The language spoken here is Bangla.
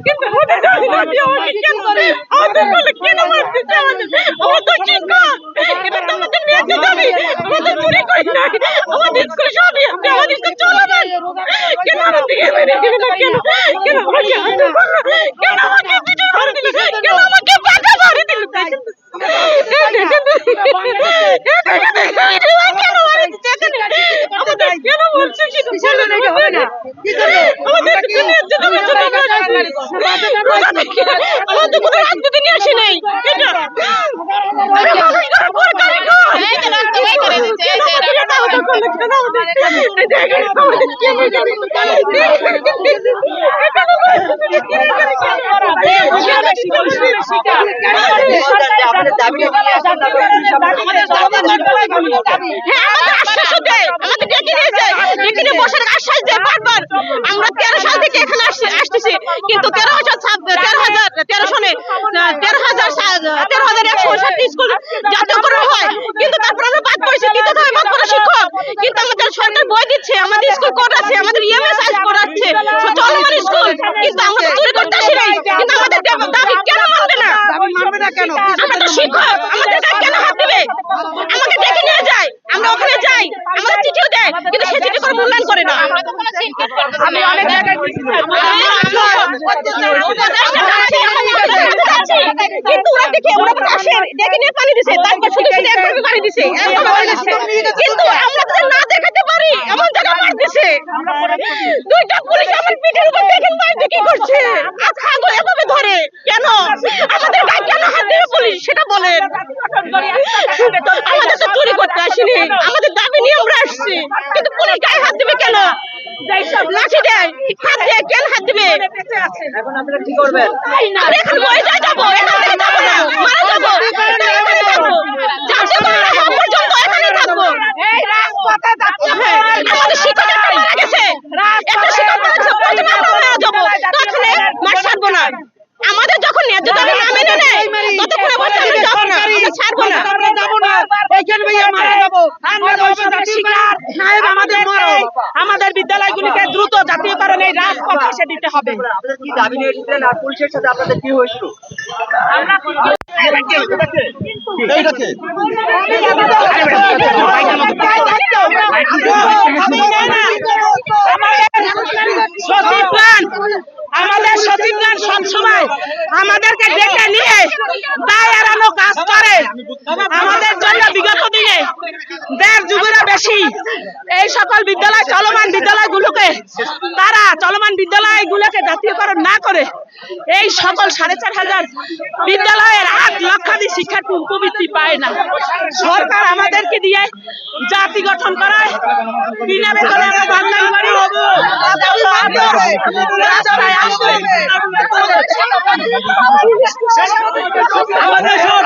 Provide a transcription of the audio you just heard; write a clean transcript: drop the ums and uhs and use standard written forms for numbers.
কিন্তু আমাদের দাবি দাবি আমাকে কেন আমাদের বলে কেন মারতেছে আমাদের তো শিক্ষক এটা তো আমাদের ন্যায্য দাবি আমাদের চুরি করি নাই আমাদের স্কুল সবই আছে আমাদের স্কুল চলমান কেন আমাদেরকে মেরে দিল না কেন কেন আমাকে আটক করলো কেন আমাকে পিঠে ধরে দিল কেন আমাকে পাকা মারি দিল কেন বলছো হবে না আমাদের কোনো রাজনীতি নিয়ে আসে নাই এটা আমরা 13 সাল থেকে এখানে আসতেছি কিন্তু 13,160 স্কুল জাতীয়করণ হয় কিন্তু তারপর আমরা বাদ পড়েছি তৃতীয়ভাবে বাদ পড়া শিক্ষক কিন্তু আমাদের সরকার বই দিচ্ছে আমাদের স্কুল কোড আছে আমাদের ইএমএস আইজ করাচ্ছে চলমান স্কুল কিন্তু আমরা তো চুরি করতে আসি নাই কিন্তু আমাদের দাবি কেন মানবে না কেন আমরা তো শিক্ষক আমাদের দাবি কেন হাত দিবে আমাকে ডেকে নিয়ে যায় আমরা ওখানে যাই আমাদের চিঠিও দেয় কিন্তু সেই চিঠি কোনো মূল্যায়ন করে না আমি অনেক জায়গায় কিন্তু ওরা দেখে ওরা আসে ডেকে নিয়ে পানি দিছে তারপর শুধু শুধু একভাবে পানি দিছে কিন্তু আমরা তো না দেখাতে পারি এমন জায়গা মার দিছে দুইটা পুলিশ আমার পিঠের উপর দেখেন মারতে কি করছে আচ্ছা আগুন এভাবে ধরে কেন আমাদের গায়ে কেন হাত দেবে পুলিশ সেটা বলেন আমাদের তো চুরি করতে আসেনি আমাদের দাবি নিয়ে আমরা আসছি কিন্তু পুলিশ গায়ে হাত দেবে কেন লাঠি দেয় হাত দেয় কেন হাত দেবে এখন আপনারা কি করবেন আমরা এখন বয়ে যাবো এখান থেকে যাবো না মারা যাবো এখানে যাবো যাচ্ছে করে রাখা পর্যন্ত এখানে থাকবো এই রাজপথে যাচ্ছে আমাদের শিক্ষক একটা মারা গেছে একটা শিক্ষক মারা গেছে প্রথমে আমরা মারা যাবো তখন মার ছাড়বো না আমাদের যখন ন্যায্য দাবি না মেনে নেয় ততক্ষণে বলছে আমরা যাবো না আমরা ছাড়বো না আমরা যাবো না এইখানে ভাইয়া মারা যাবো আমরা ভবিষ্যতের শিকার নায়েব আমাদের মরণ আমাদের বিদ্যালয়গুলিকে দ্রুত জাতীয়করণ এই রাজপথ এসে দিতে হবে আপনাদের কি দাবি নিয়ে এসেছিলেন আর পুলিশের সাথে আপনাদের কি হয়েছিল আমাদের সচিবগণ সবসময় আমাদেরকে ডেকে নিয়ে দায় এড়ানো কাজ করে আমাদের জন্য বিগত দিনে 1.5 যুগেরও বেশি এই সকল বিদ্যালয় চলমান বিদ্যালয়গুলোকে জাতীয়করণ না করে এই সকল 4,500 বিদ্যালয়ের 8 লক্ষাধিক শিক্ষার্থী উপবৃত্তি পায় না সরকার আমাদেরকে দিয়ে জাতি গঠন করায় বিনা বেতনে আমরা বাংলায় বাড়ি হবো রাস্তায় আসবে আমাদের সব